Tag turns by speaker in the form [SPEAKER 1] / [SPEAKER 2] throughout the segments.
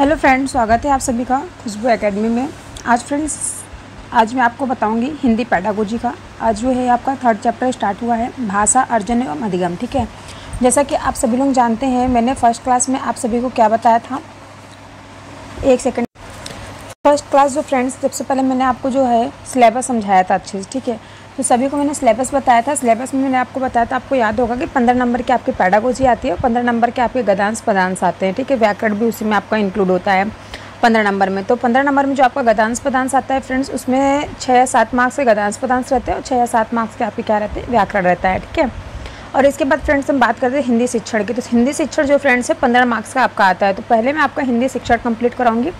[SPEAKER 1] Hello friends, स्वागत है आप सभी का खुशबू एकेडमी में। आज मैं आपको बताऊंगी हिंदी पेडागोजी का। आज जो है आपका 3rd चैप्टर स्टार्ट हुआ है, भाषा, अर्जन एवं अधिगम। ठीक है, जैसा कि आप सभी लोग जानते हैं, मैंने फर्स्ट क्लास में आप सभी को क्या बताया था। एक सेकंड। फर्स्ट क्लास जो फ्रेंड्स, सबसे पहले मैंने आपको जो है सिलेबस समझाया था अच्छे से। ठीक है, तो सभी को मैंने सिलेबस बताया था। सिलेबस में मैंने आपको बताया था, आपको याद होगा कि 15 नंबर के आपके पेडागोजी आती है और 15 नंबर के आपके गद्यांश पदांश आते हैं। ठीक है, व्याकरण भी उसी में आपका इंक्लूड होता है 15 नंबर में। तो 15 नंबर में जो आपका गद्यांश पदांश आता है फ्रेंड्स, उसमें 6 या 7 मार्क्स के गद्यांश पदांश रहते हैं और 6 या 7 मार्क्स के आपके क्या रहते हैं, व्याकरण रहता है। ठीक है, और इसके बाद फ्रेंड्स हम बात करते हैं हिंदी शिक्षण की। तो हिंदी शिक्षण जो फ्रेंड्स है 15 मार्क्स का आपका आता है। तो पहले मैं आपका हिंदी शिक्षण कंप्लीट कराऊंगी,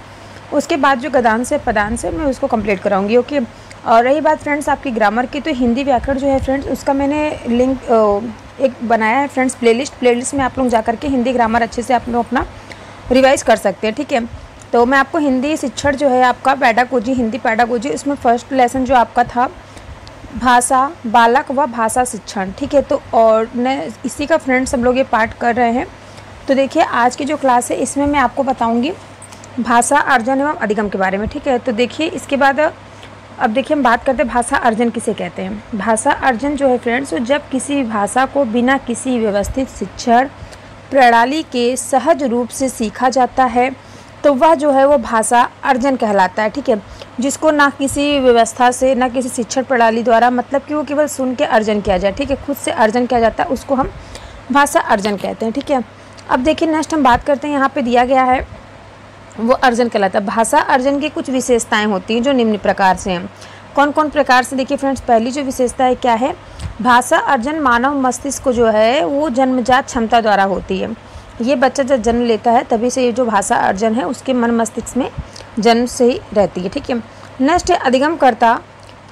[SPEAKER 1] उसके बाद जो गद्यांश है पदांश है मैं उसको कंप्लीट कराऊंगी। ओके, और रही बात फ्रेंड्स आपकी ग्रामर की, तो हिंदी व्याकरण जो है फ्रेंड्स, उसका मैंने लिंक एक बनाया है फ्रेंड्स, प्लेलिस्ट में आप लोग जा करके हिंदी ग्रामर अच्छे से आप लोग अपना रिवाइज कर सकते हैं। ठीक है, तो मैं आपको हिंदी शिक्षण जो है आपका पेडागोजी, हिंदी पेडागोजी, इसमें फर्स्ट लेसन जो आपका था भाषा, बालक व भाषा शिक्षण। ठीक है, तो और इसी का फ्रेंड्स हम लोग ये पार्ट कर रहे हैं। तो देखिए आज की जो क्लास है इसमें मैं आपको बताऊँगी भाषा, अर्जन एवं अधिगम के बारे में। ठीक है, तो देखिए इसके बाद अब देखिए हम बात करते हैं भाषा अर्जन किसे कहते हैं। भाषा अर्जन जो है फ्रेंड्स, जब किसी भाषा को बिना किसी व्यवस्थित शिक्षण प्रणाली के सहज रूप से सीखा जाता है तो वह जो है वो भाषा अर्जन कहलाता है। ठीक है, जिसको ना किसी व्यवस्था से, ना किसी शिक्षण प्रणाली द्वारा, मतलब कि वो केवल सुन के अर्जन किया जाए। ठीक है, खुद से अर्जन किया जाता है, उसको हम भाषा अर्जन कहते हैं। ठीक है, अब देखिए नेक्स्ट हम बात करते हैं, यहाँ पे दिया गया है वो अर्जन कहलाता है। भाषा अर्जन की कुछ विशेषताएं होती हैं जो निम्न प्रकार से हैं। कौन कौन प्रकार से, देखिए फ्रेंड्स, पहली जो विशेषता है क्या है, भाषा अर्जन मानव मस्तिष्क को जो है वो जन्मजात क्षमता द्वारा होती है। ये बच्चा जब जन्म लेता है तभी से ये जो भाषा अर्जन है उसके मन मस्तिष्क में जन्म से ही रहती है। ठीक है, नेक्स्ट है अधिगमकर्ता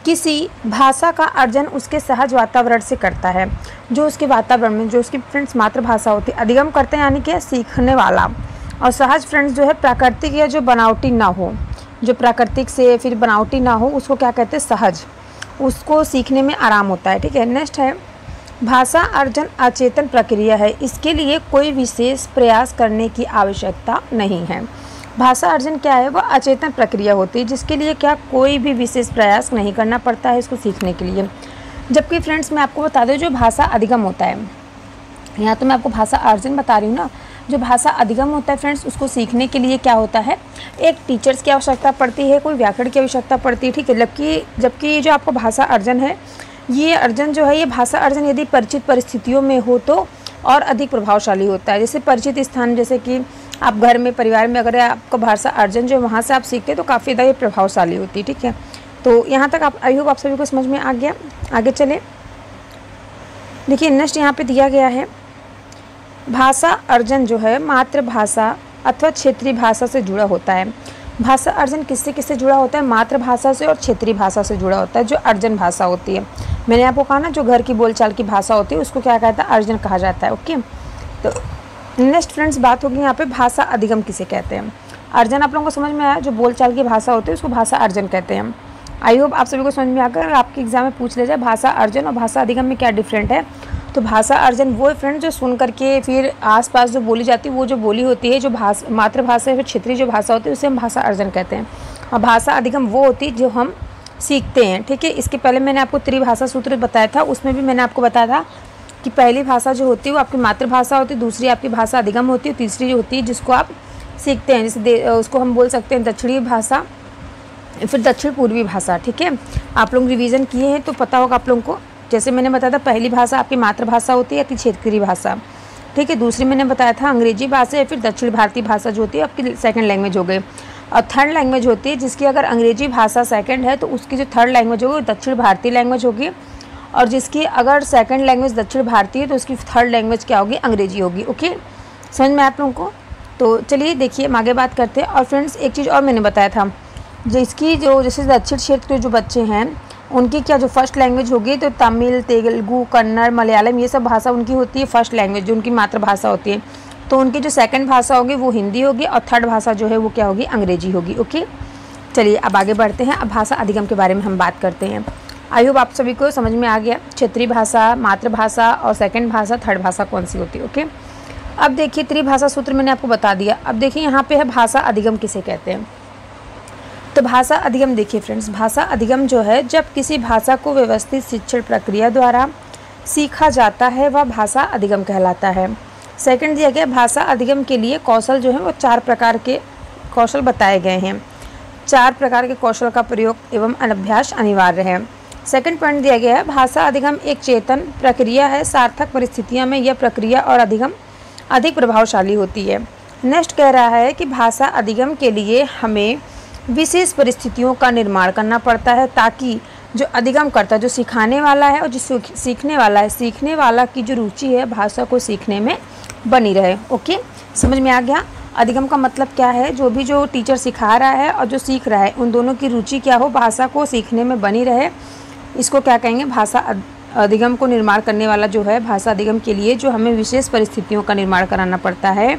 [SPEAKER 1] किसी भाषा का अर्जन उसके सहज वातावरण से करता है, जो उसके वातावरण में, जो उसकी फ्रेंड्स मातृभाषा होती है। अधिगमकर्ता यानी कि सीखने वाला, और सहज फ्रेंड्स जो है प्राकृतिक या जो बनावटी ना हो, जो प्राकृतिक से फिर बनावटी ना हो, उसको क्या कहते हैं, सहज, उसको सीखने में आराम होता है। ठीक है, नेक्स्ट है भाषा अर्जन अचेतन प्रक्रिया है, इसके लिए कोई विशेष प्रयास करने की आवश्यकता नहीं है। भाषा अर्जन क्या है, वह अचेतन प्रक्रिया होती है जिसके लिए क्या कोई भी विशेष प्रयास नहीं करना पड़ता है इसको सीखने के लिए। जबकि फ्रेंड्स मैं आपको बता दूं जो भाषा अधिगम होता है, यहाँ तो मैं आपको भाषा अर्जन बता रही हूँ ना, जो भाषा अधिगम होता है फ्रेंड्स, उसको सीखने के लिए क्या होता है, एक टीचर्स की आवश्यकता पड़ती है, कोई व्याकरण की आवश्यकता पड़ती है। ठीक है, जबकि ये जो आपको भाषा अर्जन है, ये अर्जन जो है, ये भाषा अर्जन यदि परिचित परिस्थितियों में हो तो और अधिक प्रभावशाली होता है। जैसे परिचित स्थान, जैसे कि आप घर में, परिवार में अगर आपका भाषा अर्जन जो वहाँ से आप सीखते हैं तो काफ़ी ज़्यादा प्रभावशाली होती है। ठीक है, तो यहाँ तक आप, आई होप आप सभी को समझ में आ गया। आगे चले, देखिए नेक्स्ट यहाँ पर दिया गया है भाषा अर्जन जो है मातृभाषा अथवा क्षेत्रीय भाषा से जुड़ा होता है। भाषा अर्जन किससे किससे जुड़ा होता है, मातृभाषा से और क्षेत्रीय भाषा से जुड़ा होता है, जो अर्जन भाषा होती है। मैंने आपको कहा ना, जो घर की बोलचाल की भाषा होती है उसको क्या कहता है, अर्जन कहा जाता है। ओके, तो नेक्स्ट फ्रेंड्स बात होगी यहाँ पे भाषा अधिगम किसे कहते हैं। अर्जन आप लोगों को समझ में आया, जो बोलचाल की भाषा होती है उसको भाषा अर्जन कहते हैं। आई होप आप सभी को समझ में आकर आपके एग्जाम में पूछ ले जाए भाषा अर्जन और भाषा अधिगम में क्या डिफरेंट है। तो भाषा अर्जन वो है फ्रेंड जो सुन करके फिर आसपास जो बोली जाती है, वो जो बोली होती है, जो मातृभाषा या फिर क्षेत्रीय जो भाषा होती है उसे हम भाषा अर्जन कहते हैं। और भाषा अधिगम वो होती है जो हम सीखते हैं। ठीक है, इसके पहले मैंने आपको त्रिभाषा सूत्र बताया था, उसमें भी मैंने आपको बताया था कि पहली भाषा जो होती है वो आपकी मातृभाषा होती है, दूसरी आपकी भाषा अधिगम होती है, तीसरी जो होती है जिसको आप सीखते हैं, जैसे उसको हम बोल सकते हैं दक्षिणी भाषा, फिर दक्षिण पूर्वी भाषा। ठीक है, आप लोग रिवीजन किए हैं तो पता होगा आप लोगों को। जैसे मैंने बताया था पहली भाषा आपकी मातृभाषा होती है, आपकी क्षेत्रीय भाषा। ठीक है, दूसरी मैंने बताया था अंग्रेजी भाषा या फिर दक्षिण भारतीय भाषा जो होती है आपकी सेकंड लैंग्वेज हो गई। और थर्ड लैंग्वेज होती है जिसकी अगर अंग्रेजी भाषा सेकंड है तो उसकी जो थर्ड लैंग्वेज होगी दक्षिण भारतीय लैंग्वेज होगी, और जिसकी अगर सेकंड लैंग्वेज दक्षिण भारतीय है तो उसकी थर्ड लैंग्वेज क्या होगी, अंग्रेजी होगी। ओके, समझ में आप लोगों को। तो चलिए देखिए हम आगे बात करते हैं। और फ्रेंड्स एक चीज़ और मैंने बताया था, जिसकी जो जैसे दक्षिण क्षेत्र के जो बच्चे हैं उनकी क्या जो फर्स्ट लैंग्वेज होगी, तो तमिल, तेलुगु, कन्नड़, मलयालम, ये सब भाषा उनकी होती है फर्स्ट लैंग्वेज, जो उनकी मातृभाषा होती है। तो उनकी जो सेकंड भाषा होगी वो हिंदी होगी और थर्ड भाषा जो है वो क्या होगी, अंग्रेजी होगी। ओके, चलिए अब आगे बढ़ते हैं। अब भाषा अधिगम के बारे में हम बात करते हैं। आई होप आप सभी को समझ में आ गया क्षेत्रीय भाषा, मातृभाषा और सेकंड भाषा, थर्ड भाषा कौन सी होती है। ओके, अब देखिए त्रिभाषा सूत्र मैंने आपको बता दिया। अब देखिए यहाँ पे है भाषा अधिगम किसे कहते हैं। तो भाषा अधिगम देखिए फ्रेंड्स, भाषा अधिगम जो है जब किसी भाषा को व्यवस्थित शिक्षण प्रक्रिया द्वारा सीखा जाता है वह भाषा अधिगम कहलाता है। सेकंड दिया गया भाषा अधिगम के लिए कौशल जो है वो 4 प्रकार के कौशल बताए गए हैं। 4 प्रकार के कौशल का प्रयोग एवं अभ्यास अनिवार्य है। सेकंड पॉइंट दिया गया है भाषा अधिगम एक चेतन प्रक्रिया है, सार्थक परिस्थितियों में यह प्रक्रिया और अधिगम अधिक प्रभावशाली होती है। नेक्स्ट कह रहा है कि भाषा अधिगम के लिए हमें विशेष परिस्थितियों का निर्माण करना पड़ता है ताकि जो अधिगम करता है, जो सिखाने वाला है और जो सीखने वाला है, सीखने वाला की जो रुचि है भाषा को सीखने में बनी रहे। ओके, समझ में आ गया। अधिगम का मतलब क्या है, जो टीचर सिखा रहा है और जो सीख रहा है उन दोनों की रुचि क्या हो, भाषा को सीखने में बनी रहे, इसको क्या कहेंगे, भाषा अधिगम को निर्माण करने वाला जो है। भाषा अधिगम के लिए जो हमें विशेष परिस्थितियों का निर्माण कराना पड़ता है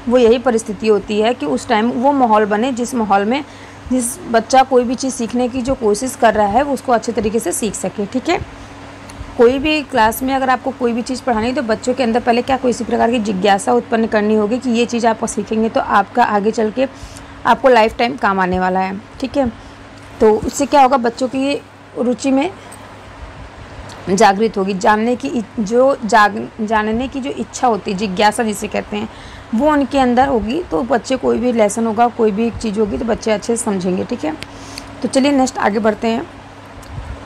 [SPEAKER 1] वो यही परिस्थिति होती है कि उस टाइम वो माहौल बने जिस माहौल में जिस बच्चा कोई भी चीज़ सीखने की जो कोशिश कर रहा है वो उसको अच्छे तरीके से सीख सके। ठीक है, कोई भी क्लास में अगर आपको कोई भी चीज़ पढ़ानी है तो बच्चों के अंदर पहले क्या कोई इसी प्रकार की जिज्ञासा उत्पन्न करनी होगी कि ये चीज़ आप सीखेंगे तो आपका आगे चल के आपको लाइफ टाइम काम आने वाला है। ठीक है, तो उससे क्या होगा, बच्चों की रुचि में जागृत होगी, जानने की जो इच्छा होती है, जिज्ञासा जिसे कहते हैं, वो उनके अंदर होगी। तो बच्चे कोई भी लेसन होगा, कोई भी चीज़ होगी तो बच्चे अच्छे से समझेंगे। ठीक है, तो चलिए नेक्स्ट आगे बढ़ते हैं।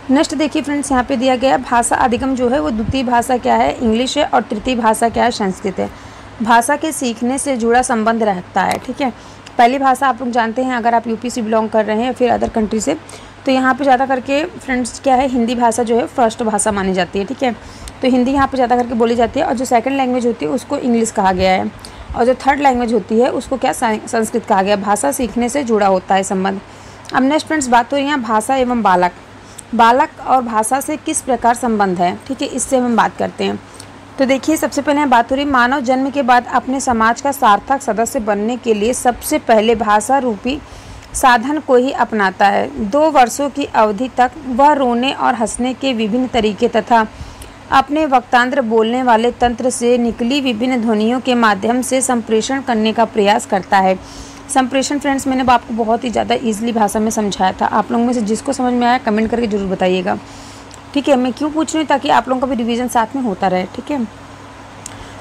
[SPEAKER 1] नेक्स्ट देखिए फ्रेंड्स, यहाँ पे दिया गया है भाषा अधिगम जो है वो द्वितीय भाषा क्या है, इंग्लिश है, और तृतीय भाषा क्या है, संस्कृत है। भाषा के सीखने से जुड़ा संबंध रखता है। ठीक है, पहली भाषा आप लोग जानते हैं, अगर आप यूपी से बिलोंग कर रहे हैं फिर अदर कंट्री से, तो यहाँ पे ज़्यादा करके फ्रेंड्स क्या है, हिंदी भाषा जो है फर्स्ट भाषा मानी जाती है। ठीक है, तो हिंदी यहाँ पे ज़्यादा करके बोली जाती है, और जो सेकंड लैंग्वेज होती है उसको इंग्लिश कहा गया है, और जो थर्ड लैंग्वेज होती है उसको क्या, संस्कृत कहा गया। भाषा सीखने से जुड़ा होता है संबंध। अब नेक्स्ट फ्रेंड्स बात हो रही है भाषा एवं बालक और भाषा से किस प्रकार संबंध है। ठीक है, इससे हम बात करते हैं। तो देखिए सबसे पहले बात हो रही, मानव जन्म के बाद अपने समाज का सार्थक सदस्य बनने के लिए सबसे पहले भाषा रूपी साधन को ही अपनाता है। 2 वर्षों की अवधि तक वह रोने और हंसने के विभिन्न तरीके तथा अपने वक्तांत्र बोलने वाले तंत्र से निकली विभिन्न ध्वनियों के माध्यम से संप्रेषण करने का प्रयास करता है। संप्रेषण फ्रेंड्स मैंने आपको बहुत ही ज़्यादा ईजिली भाषा में समझाया था, आप लोगों में से जिसको समझ में आया कमेंट करके जरूर बताइएगा। ठीक है, मैं क्यों पूछ रही हूँ, ताकि आप लोगों का भी रिवीजन साथ में होता रहे। ठीक है,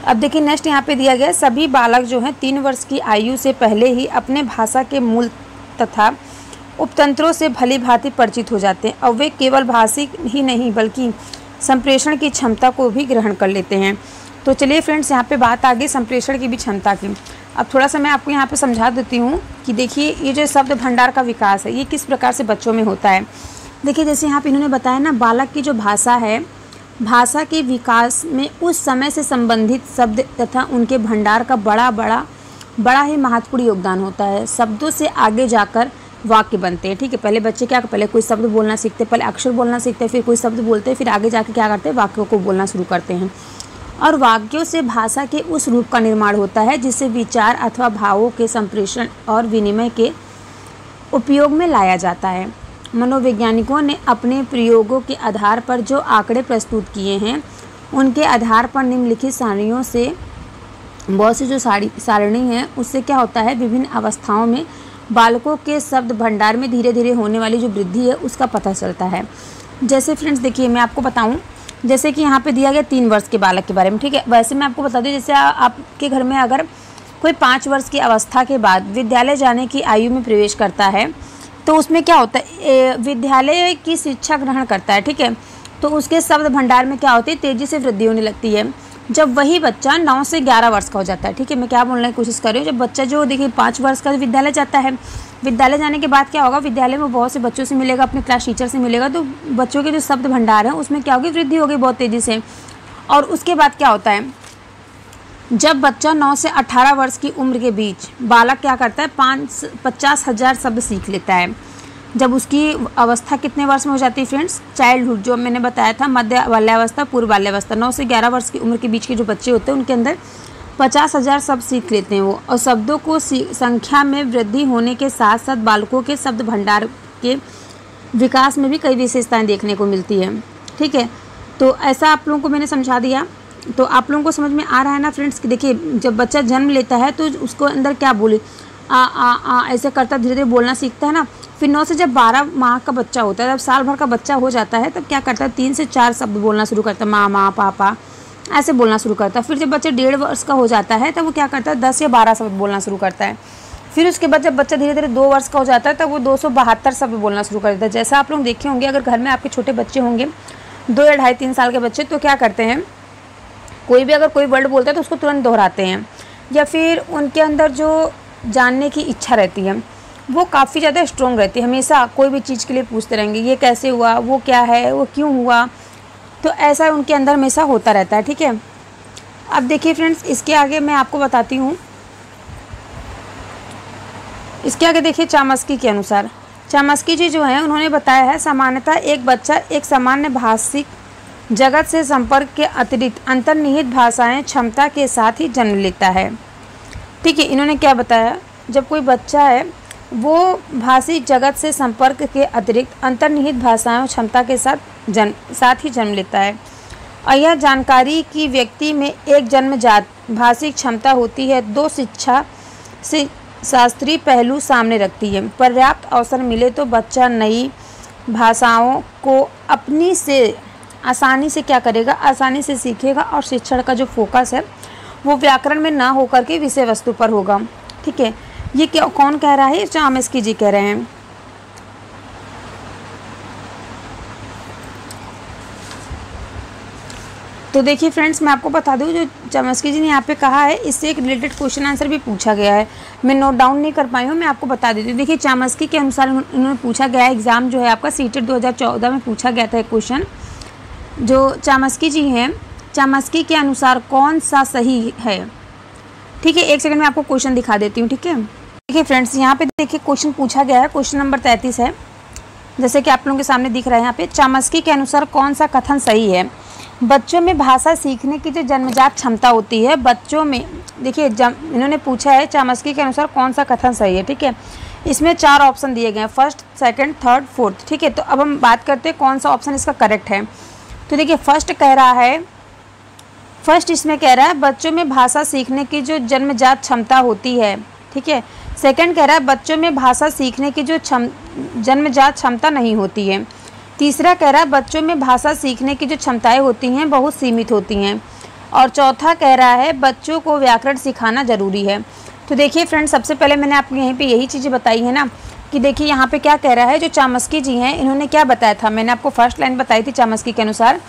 [SPEAKER 1] अब देखिए नेक्स्ट यहाँ पे दिया गया, सभी बालक जो हैं 3 वर्ष की आयु से पहले ही अपने भाषा के मूल तथा उपतंत्रों से भली भांति परिचित हो जाते हैं, और वे केवल भाषिक ही नहीं बल्कि संप्रेषण की क्षमता को भी ग्रहण कर लेते हैं। तो चलिए फ्रेंड्स, यहाँ पे बात आ गई संप्रेषण की भी क्षमता की। अब थोड़ा सा मैं आपको यहाँ पे समझा देती हूँ कि देखिए ये जो शब्द भंडार का विकास है ये किस प्रकार से बच्चों में होता है। देखिए जैसे यहाँ पे इन्होंने बताया ना, बालक की जो भाषा है, भाषा के विकास में उस समय से संबंधित शब्द तथा उनके भंडार का बड़ा ही महत्वपूर्ण योगदान होता है। शब्दों से आगे जाकर वाक्य बनते हैं। ठीक है, पहले बच्चे क्या, पहले कोई शब्द बोलना सीखते, पहले अक्षर बोलना सीखते हैं, फिर कोई शब्द बोलते हैं, फिर आगे जाके क्या करते हैं, वाक्यों को बोलना शुरू करते हैं, और वाक्यों से भाषा के उस रूप का निर्माण होता है जिसे विचार अथवा भावों के संप्रेषण और विनिमय के उपयोग में लाया जाता है। मनोवैज्ञानिकों ने अपने प्रयोगों के आधार पर जो आंकड़े प्रस्तुत किए हैं उनके आधार पर निम्नलिखित सारणियों से, बहुत सी जो सारणी है उससे क्या होता है, विभिन्न अवस्थाओं में बालकों के शब्द भंडार में धीरे धीरे होने वाली जो वृद्धि है उसका पता चलता है। जैसे फ्रेंड्स देखिए मैं आपको बताऊं, जैसे कि यहाँ पे दिया गया 3 वर्ष के बालक के बारे में। ठीक है, वैसे मैं आपको बता दूं, जैसे आपके घर में अगर कोई 5 वर्ष की अवस्था के बाद विद्यालय जाने की आयु में प्रवेश करता है तो उसमें क्या होता है, विद्यालय की शिक्षा ग्रहण करता है। ठीक है, तो उसके शब्द भंडार में क्या होती है, तेज़ी से वृद्धि होने लगती है जब वही बच्चा 9 से 11 वर्ष का हो जाता है। ठीक है, मैं क्या बोलने की कोशिश कर रही हूँ, जब बच्चा जो देखिए 5 वर्ष का विद्यालय जाता है, विद्यालय जाने के बाद क्या होगा, विद्यालय में बहुत से बच्चों से मिलेगा, अपने क्लास टीचर से मिलेगा, तो बच्चों के जो शब्द भंडार है उसमें क्या होगी, वृद्धि होगी बहुत तेज़ी से। और उसके बाद क्या होता है, जब बच्चा 9 से 18 वर्ष की उम्र के बीच बालक क्या करता है, 50,000 शब्द सीख लेता है। जब उसकी अवस्था कितने वर्ष में हो जाती है फ्रेंड्स, चाइल्डहुड, जो मैंने बताया था, मध्य बाल्यावस्था, पूर्व बाल्यावस्था, 9 से 11 वर्ष की उम्र के बीच के जो बच्चे होते हैं उनके अंदर 50,000 शब्द सीख लेते हैं वो। और शब्दों को संख्या में वृद्धि होने के साथ साथ बालकों के शब्द भंडार के विकास में भी कई विशेषताएं देखने को मिलती है। ठीक है, तो ऐसा आप लोगों को मैंने समझा दिया। तो आप लोगों को समझ में आ रहा है ना फ्रेंड्स कि देखिए जब बच्चा जन्म लेता है तो उसको अंदर क्या बोले आ ऐसे करता धीरे धीरे बोलना सीखता है ना। फिर 9 से जब 12 माह का बच्चा होता है, जब साल भर का बच्चा हो जाता है, तब क्या करता है 3 से 4 शब्द बोलना शुरू करता है, माँ पापा ऐसे बोलना शुरू करता है। फिर जब बच्चा 1.5 वर्ष का हो जाता है तब वो क्या करता है 10 या 12 शब्द बोलना शुरू करता है। फिर उसके बाद जब बच्चा धीरे धीरे 2 वर्ष का हो जाता है तब वो 272 शब्द बोलना शुरू कर देता है। जैसा आप लोग देखे होंगे, अगर घर में आपके छोटे बच्चे होंगे 2 या 2.5-3 साल के बच्चे, तो क्या करते हैं कोई भी अगर कोई वर्ड बोलता है तो उसको तुरंत दोहराते हैं, या फिर उनके अंदर जो जानने की इच्छा रहती है वो काफ़ी ज़्यादा स्ट्रॉन्ग रहती है। हमेशा कोई भी चीज़ के लिए पूछते रहेंगे, ये कैसे हुआ, वो क्या है, वो क्यों हुआ, तो ऐसा उनके अंदर हमेशा होता रहता है। ठीक है, अब देखिए फ्रेंड्स, इसके आगे मैं आपको बताती हूँ। इसके आगे देखिए चामस्की के अनुसार, चामस्की जी जो हैं उन्होंने बताया है सामान्यतः एक बच्चा एक सामान्य भाषिक जगत से संपर्क के अतिरिक्त अंतर्निहित भाषाएं क्षमता के साथ ही जन्म लेता है। ठीक है, इन्होंने क्या बताया, जब कोई बच्चा है वो भाषिक जगत से संपर्क के अतिरिक्त अंतर्निहित भाषाओं क्षमता के साथ ही जन्म लेता है, और यह जानकारी कि व्यक्ति में एक जन्मजात भाषिक क्षमता होती है, 2 शिक्षा से शास्त्रीय पहलू सामने रखती है। पर्याप्त अवसर मिले तो बच्चा नई भाषाओं को अपनी से आसानी से क्या करेगा, आसानी से सीखेगा, और शिक्षण का जो फोकस है वो व्याकरण में ना होकर के विषय वस्तु पर होगा। ठीक है, ये क्या कौन कह रहा है, चामस्की जी कह रहे हैं। तो देखिए फ्रेंड्स, मैं आपको बता दूं जो चामस्की जी ने यहाँ पे कहा है, इससे एक रिलेटेड क्वेश्चन आंसर भी पूछा गया है। मैं नोट डाउन नहीं कर पाई हूँ, मैं आपको बता देती हूँ। देखिए चामस्की के अनुसार उन्होंने पूछा गया है, एग्जाम जो है आपका सीटेट 2014 में पूछा गया था एक क्वेश्चन। जो चामस्की जी हैं, चामस्की के अनुसार कौन सा सही है। ठीक है, एक सेकंड में आपको क्वेश्चन दिखा देती हूँ। ठीक है, देखिए फ्रेंड्स, यहाँ पे देखिए क्वेश्चन पूछा गया है, क्वेश्चन नंबर 33 है, जैसे कि आप लोगों के सामने दिख रहा है यहाँ पे। चामस्की के अनुसार कौन सा कथन सही है। बच्चों में भाषा सीखने की जो जन्मजात क्षमता होती है, बच्चों में, देखिए इन्होंने पूछा है चामस्की के अनुसार कौन सा कथन सही है। ठीक है, इसमें 4 ऑप्शन दिए गए हैं, फर्स्ट, सेकंड, थर्ड, फोर्थ। ठीक है, तो अब हम बात करते हैं कौन सा ऑप्शन इसका करेक्ट है। तो देखिए फर्स्ट कह रहा है, फर्स्ट इसमें कह रहा है बच्चों में भाषा सीखने की जो जन्मजात क्षमता होती है। ठीक है, सेकंड कह रहा है बच्चों में भाषा सीखने की जो जन्मजात क्षमता नहीं होती है। तीसरा कह रहा है बच्चों में भाषा सीखने की जो क्षमताएं होती हैं बहुत सीमित होती हैं। और चौथा कह रहा है बच्चों को व्याकरण सिखाना ज़रूरी है। तो देखिए फ्रेंड्स, सबसे पहले मैंने आपको यहीं पे यही चीज़ें बताई है ना कि देखिए यहाँ पे क्या कह रहा है, जो चामस्की जी हैं इन्होंने क्या बताया था, मैंने आपको फर्स्ट लाइन बताई थी चामस्की के अनुसार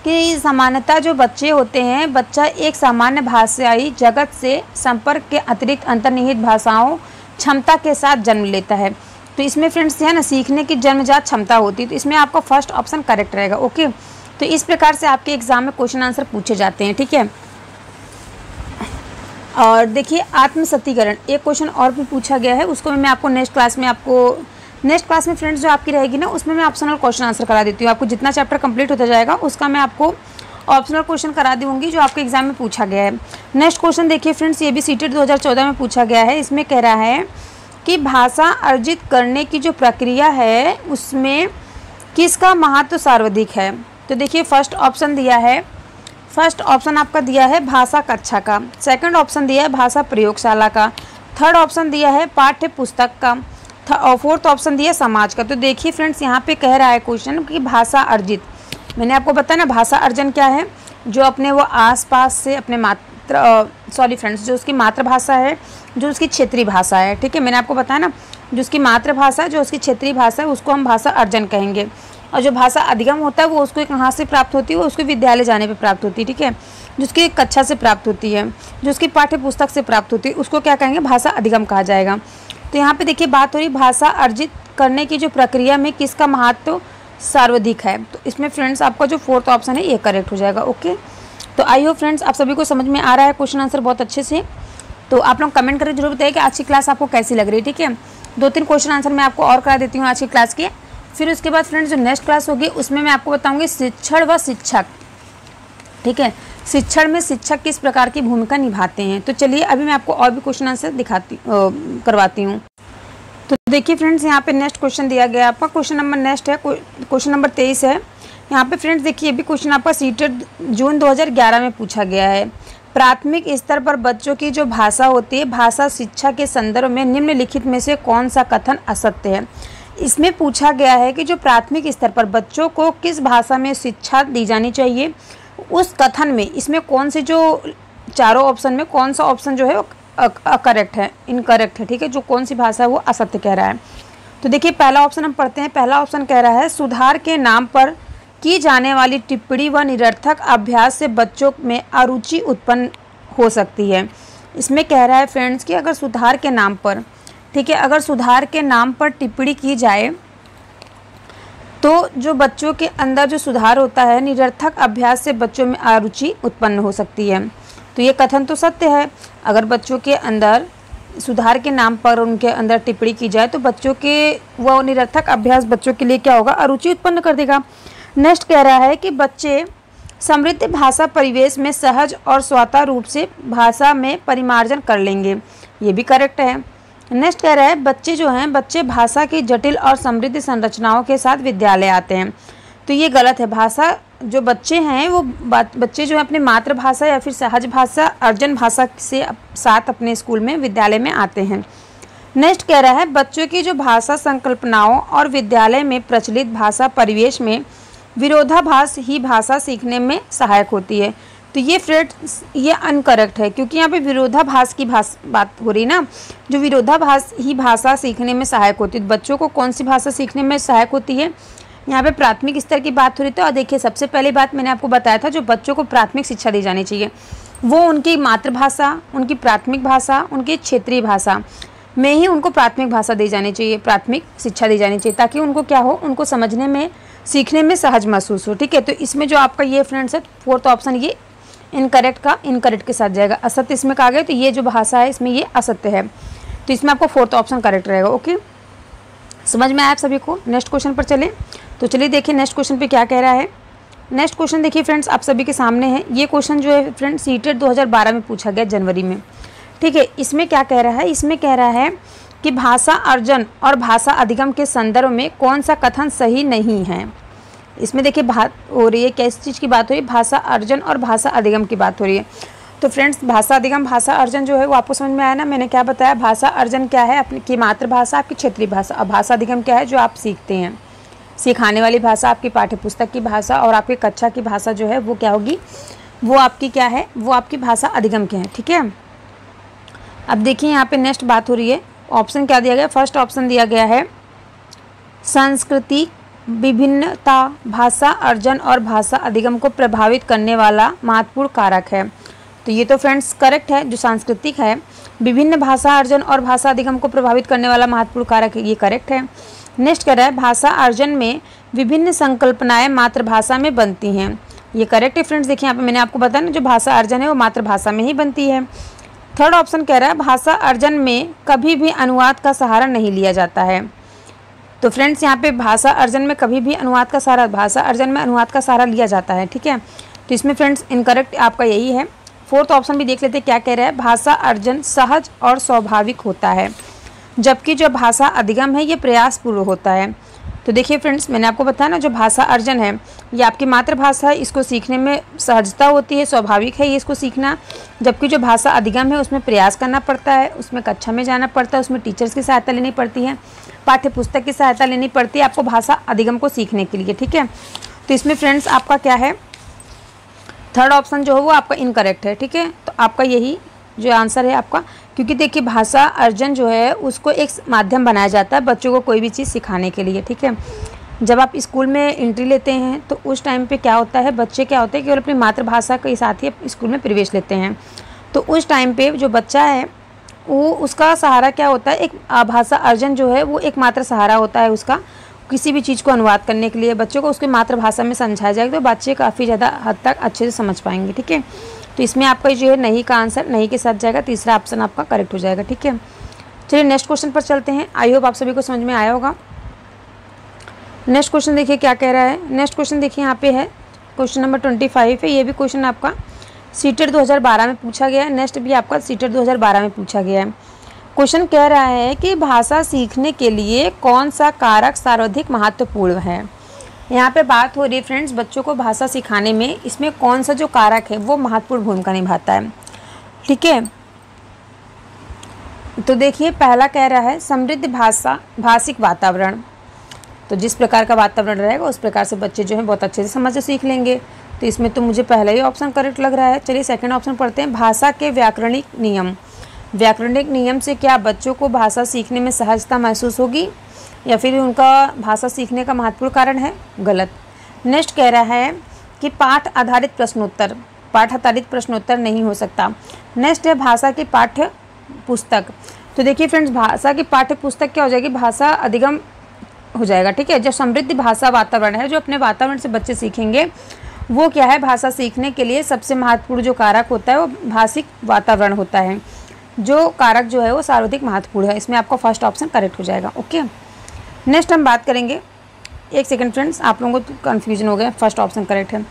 [SPEAKER 1] कि सामान्यतः जो बच्चे होते हैं, बच्चा एक सामान्य भाषाई जगत से संपर्क के अतिरिक्त अंतर्निहित भाषाओं क्षमता के साथ जन्म लेता है। तो इसमें फ्रेंड्स है ना सीखने की जन्मजात क्षमता होती है, तो इसमें आपका फर्स्ट ऑप्शन करेक्ट रहेगा। ओके, तो इस प्रकार से आपके एग्जाम में क्वेश्चन आंसर पूछे जाते हैं। ठीक है, और देखिए आत्मसतीकरण, एक क्वेश्चन और भी पूछा गया है, उसको मैं आपको नेक्स्ट क्लास में फ्रेंड्स जो आपकी रहेगी ना, उसमें मैं ऑप्शनल क्वेश्चन आंसर करा देती हूँ। आपको जितना चैप्टर कंप्लीट होता जाएगा उसका मैं आपको ऑप्शनल क्वेश्चन करा दूँगी जो आपके एग्जाम में पूछा गया है। नेक्स्ट क्वेश्चन देखिए फ्रेंड्स, ये भी सीटेट 2014 में पूछा गया है। इसमें कह रहा है कि भाषा अर्जित करने की जो प्रक्रिया है उसमें किसका महत्व सर्वाधिक है। तो देखिए फर्स्ट ऑप्शन दिया है, फर्स्ट ऑप्शन आपका दिया है भाषा कक्षा का, सेकंड ऑप्शन दिया है भाषा प्रयोगशाला का, थर्ड ऑप्शन दिया है पाठ्य पुस्तक का, और फोर्थ ऑप्शन दिया है समाज का। तो देखिए फ्रेंड्स, यहाँ पे कह रहा है क्वेश्चन कि भाषा अर्जित, मैंने आपको बताया ना भाषा अर्जन क्या है, जो अपने वो आसपास से अपने जो उसकी मातृभाषा है, जो उसकी क्षेत्रीय भाषा है। ठीक है, मैंने आपको बताया ना जो उसकी मातृभाषा, जो उसकी क्षेत्रीय भाषा है, उसको हम भाषा अर्जन कहेंगे। और जो भाषा अधिगम होता है वो उसको कहाँ से प्राप्त होती है, वो उसको विद्यालय जाने पे प्राप्त होती है। ठीक है, जो उसकी कक्षा से प्राप्त होती है, जो उसकी पाठ्य पुस्तक से प्राप्त होती है, उसको क्या कहेंगे, भाषा अधिगम कहा जाएगा। तो यहाँ पे देखिए बात हो रही भाषा अर्जित करने की जो प्रक्रिया में किसका महत्व सर्वाधिक है। तो इसमें फ्रेंड्स आपका जो फोर्थ ऑप्शन है ये करेक्ट हो जाएगा। ओके, तो आई होप फ्रेंड्स आप सभी को समझ में आ रहा है क्वेश्चन आंसर बहुत अच्छे से। तो आप लोग कमेंट करके जरूर बताइए कि आज की क्लास आपको कैसी लग रही है। ठीक है, 2-3 क्वेश्चन आंसर मैं आपको और करा देती हूँ आज की क्लास के। फिर उसके बाद फ्रेंड्स जो नेक्स्ट क्लास होगी उसमें मैं आपको बताऊँगी शिक्षण व शिक्षक। ठीक है, शिक्षण में शिक्षक किस प्रकार की भूमिका निभाते हैं। तो चलिए अभी मैं आपको और भी क्वेश्चन आंसर करवाती हूँ। तो देखिए फ्रेंड्स, यहाँ पे नेक्स्ट क्वेश्चन दिया गया आपका, क्वेश्चन नंबर नेक्स्ट है, क्वेश्चन नंबर 23 है। यहाँ पे फ्रेंड्स देखिए, ये भी क्वेश्चन आपका सीटेट जून 2011 में पूछा गया है। प्राथमिक स्तर पर बच्चों की जो भाषा होती है, भाषा शिक्षा के संदर्भ में निम्नलिखित में से कौन सा कथन असत्य है। इसमें पूछा गया है कि जो प्राथमिक स्तर पर बच्चों को किस भाषा में शिक्षा दी जानी चाहिए, उस कथन में इसमें कौन से जो चारों ऑप्शन में कौन सा ऑप्शन जो है वो करेक्ट है, इनकरेक्ट है, ठीक है। जो कौन सी भाषा है वो असत्य कह रहा है। तो देखिए पहला ऑप्शन हम पढ़ते हैं। पहला ऑप्शन कह रहा है सुधार के नाम पर की जाने वाली टिप्पणी व निरर्थक अभ्यास से बच्चों में अरुचि उत्पन्न हो सकती है। इसमें कह रहा है फ्रेंड्स कि अगर सुधार के नाम पर, ठीक है, अगर सुधार के नाम पर टिप्पणी की जाए तो जो बच्चों के अंदर जो सुधार होता है, निरर्थक अभ्यास से बच्चों में अरुचि उत्पन्न हो सकती है। तो ये कथन तो सत्य है। अगर बच्चों के अंदर सुधार के नाम पर उनके अंदर टिप्पणी की जाए तो बच्चों के वो निरर्थक अभ्यास बच्चों के लिए क्या होगा, अरुचि उत्पन्न कर देगा। नेक्स्ट कह रहा है कि बच्चे समृद्ध भाषा परिवेश में सहज और स्वतः रूप से भाषा में परिमार्जन कर लेंगे। ये भी करेक्ट है। नेक्स्ट कह रहा है बच्चे जो हैं, बच्चे भाषा की जटिल और समृद्ध संरचनाओं के साथ विद्यालय आते हैं। तो ये गलत है। भाषा जो बच्चे हैं वो बच्चे जो है अपनी मातृभाषा या फिर सहज भाषा, अर्जन भाषा से साथ अपने स्कूल में, विद्यालय में आते हैं। नेक्स्ट कह रहा है बच्चों की जो भाषा संकल्पनाओं और विद्यालय में प्रचलित भाषा परिवेश में विरोधाभास ही भाषा सीखने में सहायक होती है। तो ये फ्रेंड्स ये अनकरेक्ट है, क्योंकि यहाँ पे विरोधाभास की बात हो रही ना। जो विरोधाभास ही भाषा सीखने में सहायक होती है, बच्चों को कौन सी भाषा सीखने में सहायक होती है, यहाँ पे प्राथमिक स्तर की बात हो रही थी। और देखिए सबसे पहली बात मैंने आपको बताया था, जो बच्चों को प्राथमिक शिक्षा दी जानी चाहिए वो उनकी मातृभाषा, उनकी प्राथमिक भाषा, उनकी क्षेत्रीय भाषा में ही उनको प्राथमिक भाषा दी जानी चाहिए, प्राथमिक शिक्षा दी जानी चाहिए, ताकि उनको क्या हो, उनको समझने में, सीखने में सहज महसूस हो, ठीक है। तो इसमें जो आपका ये फ्रेंड्स है फोर्थ ऑप्शन, ये इनकरेक्ट का इनकरेक्ट के साथ जाएगा। असत्य इसमें कहा गया, तो ये जो भाषा है इसमें ये असत्य है, तो इसमें आपको फोर्थ ऑप्शन करेक्ट रहेगा। ओके, समझ में आया आप सभी को। नेक्स्ट क्वेश्चन पर चलें। तो चलिए देखिए नेक्स्ट क्वेश्चन पे क्या कह रहा है। नेक्स्ट क्वेश्चन देखिए फ्रेंड्स आप सभी के सामने है। ये क्वेश्चन जो है फ्रेंड्स सीटेट 2012 में पूछा गया जनवरी में, ठीक है। इसमें क्या कह रहा है, इसमें कह रहा है कि भाषा अर्जन और भाषा अधिगम के संदर्भ में कौन सा कथन सही नहीं है। इसमें देखिए बात हो रही है, किस चीज़ की बात हो रही है, भाषा अर्जन और भाषा अधिगम की बात हो रही है। तो फ्रेंड्स भाषा अधिगम, भाषा अर्जन जो है वो आपको समझ में आया ना। मैंने क्या बताया, भाषा अर्जन क्या है, अपनी की मातृभाषा, आपकी क्षेत्रीय भाषा। और भाषा अधिगम क्या है, जो आप सीखते हैं, सिखाने वाली भाषा, आपकी पाठ्यपुस्तक की भाषा और आपकी कक्षा की भाषा जो है वो क्या होगी, वो आपकी क्या है, वो आपकी भाषा अधिगम की है, ठीक है। अब देखिए यहाँ पे नेक्स्ट बात हो रही है। ऑप्शन क्या दिया गया, फर्स्ट ऑप्शन दिया गया है सांस्कृतिक विभिन्नता भाषा अर्जन और भाषा अधिगम को प्रभावित करने वाला महत्वपूर्ण कारक है। तो ये तो फ्रेंड्स करेक्ट है। जो सांस्कृतिक है, विभिन्न भाषा अर्जन और भाषा अधिगम को प्रभावित करने वाला महत्वपूर्ण कारक है, ये करेक्ट है। नेक्स्ट कह रहा है भाषा अर्जन में विभिन्न संकल्पनाएं मातृभाषा में बनती हैं, ये करेक्ट है फ्रेंड्स। देखिए यहाँ पे मैंने आपको बताया ना, जो भाषा अर्जन है वो मातृभाषा में ही बनती है। थर्ड ऑप्शन कह रहा है भाषा अर्जन में कभी भी अनुवाद का सहारा नहीं लिया जाता है। तो फ्रेंड्स यहाँ पे भाषा अर्जन में कभी भी अनुवाद का सहारा, भाषा अर्जन में अनुवाद का सहारा लिया जाता है, ठीक है। तो इसमें फ्रेंड्स इनकरेक्ट आपका यही है। फोर्थ ऑप्शन भी देख लेते हैं क्या कह रहा है, भाषा अर्जन सहज और स्वाभाविक होता है, जबकि जो भाषा अधिगम है ये प्रयासपूर्व होता है। तो देखिए फ्रेंड्स मैंने आपको बताया ना, जो भाषा अर्जन है ये आपकी मातृभाषा है, इसको सीखने में सहजता होती है, स्वाभाविक है ये इसको सीखना। जबकि जो भाषा अधिगम है उसमें प्रयास करना पड़ता है, उसमें कक्षा में जाना पड़ता है, उसमें टीचर्स की सहायता लेनी पड़ती है, पाठ्य पुस्तक की सहायता लेनी पड़ती है आपको भाषा अधिगम को सीखने के लिए, ठीक है। तो इसमें फ्रेंड्स आपका क्या है, थर्ड ऑप्शन जो है वो आपका इनकरेक्ट है, ठीक है। तो आपका यही जो आंसर है आपका, क्योंकि देखिए भाषा अर्जन जो है उसको एक माध्यम बनाया जाता है बच्चों को कोई भी चीज़ सिखाने के लिए, ठीक है। जब आप स्कूल में एंट्री लेते हैं तो उस टाइम पे क्या होता है, बच्चे क्या होते हैं केवल अपनी मातृभाषा के साथ ही स्कूल में प्रवेश लेते हैं। तो उस टाइम पे जो बच्चा है वो उसका सहारा क्या होता है, एक भाषा अर्जन जो है वो एक मात्र सहारा होता है उसका, किसी भी चीज़ को अनुवाद करने के लिए बच्चों को उसके मातृभाषा में समझाया जाएगा तो बच्चे काफ़ी ज़्यादा हद तक अच्छे से समझ पाएंगे, ठीक है। तो इसमें आपका जो है नहीं का आंसर नहीं के साथ जाएगा, तीसरा ऑप्शन आपका करेक्ट हो जाएगा, ठीक है। चलिए नेक्स्ट क्वेश्चन पर चलते हैं। आई होप आप सभी को समझ में आया होगा। नेक्स्ट क्वेश्चन देखिए क्या कह रहा है। नेक्स्ट क्वेश्चन देखिए यहाँ पे है क्वेश्चन नंबर 25 है। ये भी क्वेश्चन आपका सीटेट 2012 में पूछा गया है। नेक्स्ट भी आपका सीटेट 2012 में पूछा गया है। क्वेश्चन कह रहा है कि भाषा सीखने के लिए कौन सा कारक सर्वाधिक महत्वपूर्ण है। यहाँ पे बात हो रही है फ्रेंड्स बच्चों को भाषा सिखाने में, इसमें कौन सा जो कारक है वो महत्वपूर्ण भूमिका निभाता है। ठीक है, तो देखिए पहला कह रहा है समृद्ध भाषिक वातावरण। तो जिस प्रकार का वातावरण रहेगा उस प्रकार से बच्चे जो हैं बहुत अच्छे से समझ सीख लेंगे। तो इसमें तो मुझे पहला ही ऑप्शन करेक्ट लग रहा है। चलिए सेकंड ऑप्शन पढ़ते हैं, भाषा के व्याकरणिक नियम। व्याकरणिक नियम से क्या बच्चों को भाषा सीखने में सहजता महसूस होगी या फिर उनका भाषा सीखने का महत्वपूर्ण कारण है? गलत। नेक्स्ट कह रहा है कि पाठ आधारित प्रश्नोत्तर। पाठ आधारित प्रश्नोत्तर नहीं हो सकता। नेक्स्ट है भाषा की पाठ्य पुस्तक। तो देखिए फ्रेंड्स भाषा की पाठ्य पुस्तक क्या हो जाएगी? भाषा अधिगम हो जाएगा। ठीक है, जो समृद्ध भाषा वातावरण है, जो अपने वातावरण से बच्चे सीखेंगे, वो क्या है? भाषा सीखने के लिए सबसे महत्वपूर्ण जो कारक होता है वो भाषिक वातावरण होता है। जो कारक जो है वो सर्वाधिक महत्वपूर्ण है। इसमें आपका फर्स्ट ऑप्शन करेक्ट हो जाएगा। ओके, नेक्स्ट हम बात करेंगे, एक सेकंड फ्रेंड्स, आप लोगों को कन्फ्यूजन हो गया, फर्स्ट ऑप्शन करेक्ट है।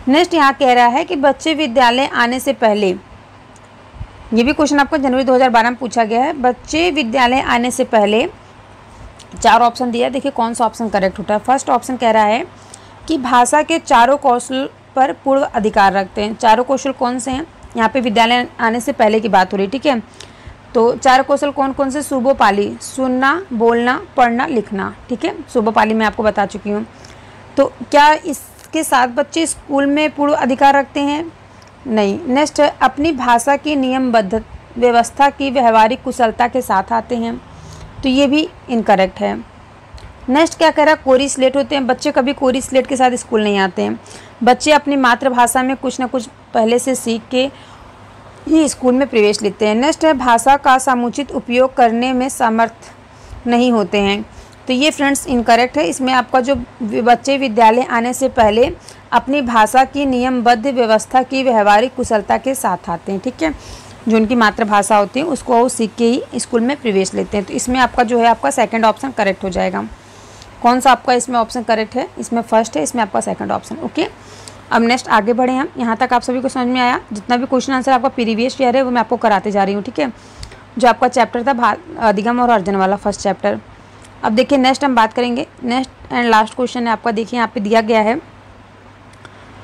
[SPEAKER 1] नेक्स्ट यहाँ कह रहा है कि बच्चे विद्यालय आने से पहले, ये भी क्वेश्चन आपको जनवरी 2012 में पूछा गया है। बच्चे विद्यालय आने से पहले 4 ऑप्शन दिया है, देखिए कौन सा ऑप्शन करेक्ट होता है। फर्स्ट ऑप्शन कह रहा है कि भाषा के चारों कौशल पर पूर्व अधिकार रखते हैं। चारों कौशल कौन से हैं? यहाँ पे विद्यालय आने से पहले की बात हो रही है। ठीक है, तो 4 कौशल कौन कौन से? सुबोपाली, सुनना, बोलना, पढ़ना, लिखना। ठीक है, सुबोपाली मैं आपको बता चुकी हूँ। तो क्या इसके साथ बच्चे स्कूल में पूर्व अधिकार रखते हैं? नहीं। नेक्स्ट, अपनी भाषा की नियमबद्ध व्यवस्था की व्यवहारिक कुशलता के साथ आते हैं। तो ये भी इनकरेक्ट है। नेक्स्ट क्या कह रहा है? कोरी स्लेट होते हैं। बच्चे कभी कोरी स्लेट के साथ स्कूल नहीं आते हैं। बच्चे अपनी मातृभाषा में कुछ ना कुछ पहले से सीख के ही स्कूल में प्रवेश लेते हैं। नेक्स्ट है भाषा का समुचित उपयोग करने में समर्थ नहीं होते हैं। तो ये फ्रेंड्स इनकरेक्ट है। इसमें आपका जो बच्चे विद्यालय आने से पहले अपनी भाषा की नियमबद्ध व्यवस्था की व्यवहारिक कुशलता के साथ आते हैं। ठीक है, जो उनकी मातृभाषा होती है उसको वो सीख के ही स्कूल में प्रवेश लेते हैं। तो इसमें आपका जो है आपका सेकंड ऑप्शन करेक्ट हो जाएगा। कौन सा आपका इसमें ऑप्शन करेक्ट है? इसमें फर्स्ट है, इसमें आपका सेकंड ऑप्शन। ओके, अब नेक्स्ट आगे बढ़े हम। यहाँ तक आप सभी को समझ में आया? जितना भी क्वेश्चन आंसर आपका प्रीवियस ईयर है वो मैं आपको कराते जा रही हूँ। ठीक है, जो आपका चैप्टर था अधिगम और अर्जन वाला फर्स्ट चैप्टर। अब देखिए नेक्स्ट हम बात करेंगे। नेक्स्ट एंड लास्ट क्वेश्चन है आपका, देखिए यहाँ पे दिया गया है,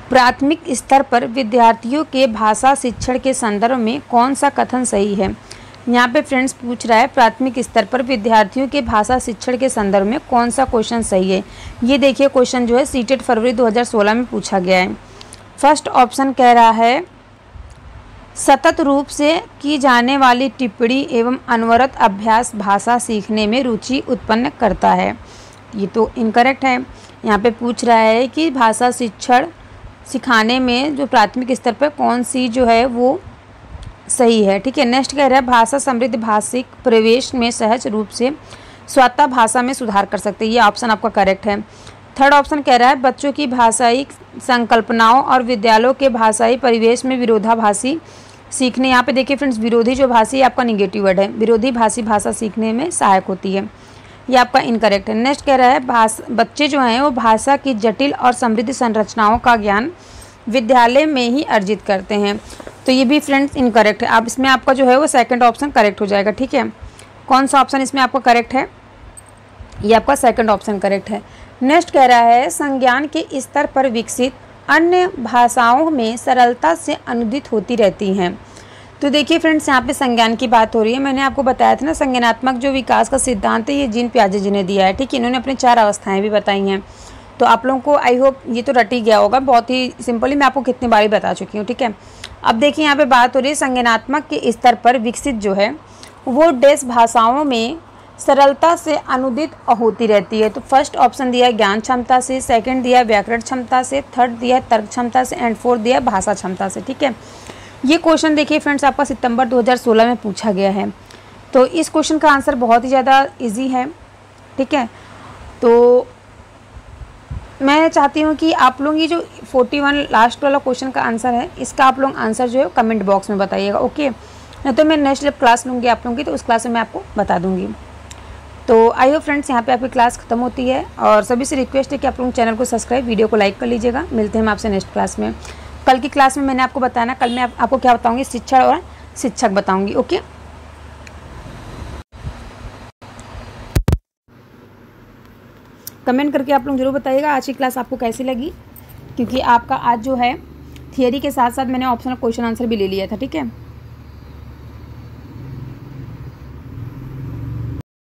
[SPEAKER 1] प्राथमिक स्तर पर विद्यार्थियों के भाषा शिक्षण के संदर्भ में कौन सा कथन सही है? यहाँ पे फ्रेंड्स पूछ रहा है प्राथमिक स्तर पर विद्यार्थियों के भाषा शिक्षण के संदर्भ में कौन सा क्वेश्चन सही है। ये देखिए क्वेश्चन जो है सीटेट फरवरी 2016 में पूछा गया है। फर्स्ट ऑप्शन कह रहा है सतत रूप से की जाने वाली टिप्पणी एवं अनवरत अभ्यास भाषा सीखने में रुचि उत्पन्न करता है। ये तो इनकरेक्ट है। यहाँ पे पूछ रहा है कि भाषा शिक्षण सिखाने में जो प्राथमिक स्तर पर कौन सी जो है वो सही है। ठीक है, नेक्स्ट कह रहा है भाषा समृद्ध भाषिक प्रवेश में सहज रूप से स्वतः भाषा में सुधार कर सकते हैं। ये ऑप्शन आपका करेक्ट है। थर्ड ऑप्शन कह रहा है बच्चों की भाषाई संकल्पनाओं और विद्यालयों के भाषाई परिवेश में विरोधाभासी सीखने, यहाँ पे देखिए फ्रेंड्स विरोधी जो भाषी आपका निगेटिव वर्ड है, विरोधी भाषी भाषा सीखने में सहायक होती है। ये आपका इनकरेक्ट है। नेक्स्ट कह रहा है बच्चे जो हैं वो भाषा की जटिल और समृद्ध संरचनाओं का ज्ञान विद्यालय में ही अर्जित करते हैं। तो ये भी फ्रेंड्स इनकरेक्ट है। अब इसमें आपका जो है वो सेकंड ऑप्शन करेक्ट हो जाएगा। ठीक है, कौन सा ऑप्शन इसमें आपका करेक्ट है? ये आपका सेकंड ऑप्शन करेक्ट है। नेक्स्ट कह रहा है संज्ञान के स्तर पर विकसित अन्य भाषाओं में सरलता से अनुदित होती रहती हैं। तो देखिए फ्रेंड्स यहाँ पे संज्ञान की बात हो रही है। मैंने आपको बताया था ना संज्ञानात्मक जो विकास का सिद्धांत है ये जीन पियाजे जी ने दिया है। ठीक है, इन्होंने अपनी 4 अवस्थाएं भी बताई हैं। तो आप लोगों को आई होप ये तो रट ही गया होगा, बहुत ही सिंपली मैं आपको कितनी बारी बता चुकी हूँ। ठीक है, अब देखिए यहाँ पे बात हो रही है संज्ञानात्मक के स्तर पर विकसित जो है वो डैश भाषाओं में सरलता से अनुदित होती रहती है। तो फर्स्ट ऑप्शन दिया है ज्ञान क्षमता से, सेकंड दिया है व्याकरण क्षमता से, थर्ड दिया है तर्क क्षमता से एंड फोर्थ दिया है भाषा क्षमता से। ठीक है, ये क्वेश्चन देखिए फ्रेंड्स आपका सितंबर 2016 में पूछा गया है। तो इस क्वेश्चन का आंसर बहुत ही ज़्यादा इजी है। ठीक है, तो मैं चाहती हूँ कि आप लोग ये जो 41 लास्ट वाला क्वेश्चन का आंसर है इसका आप लोग आंसर जो है कमेंट बॉक्स में बताइएगा। ओके, नहीं तो मैं नेक्स्ट जब क्लास लूँगी आप लोगों की तो उस क्लास में मैं आपको बता दूँगी। तो आई होप फ्रेंड्स यहाँ पे आपकी क्लास खत्म होती है और सभी से रिक्वेस्ट है कि आप लोग चैनल को सब्सक्राइब, वीडियो को लाइक कर लीजिएगा। मिलते हैं हम आपसे नेक्स्ट क्लास में। कल की क्लास में मैंने आपको बताना, कल मैं आपको क्या बताऊँगी, शिक्षण और शिक्षक बताऊँगी। ओके। कमेंट करके आप लोग ज़रूर बताइएगा आज की क्लास आपको कैसी लगी, क्योंकि आपका आज जो है थियरी के साथ साथ मैंने ऑप्शनल क्वेश्चन आंसर भी ले लिया था, ठीक है।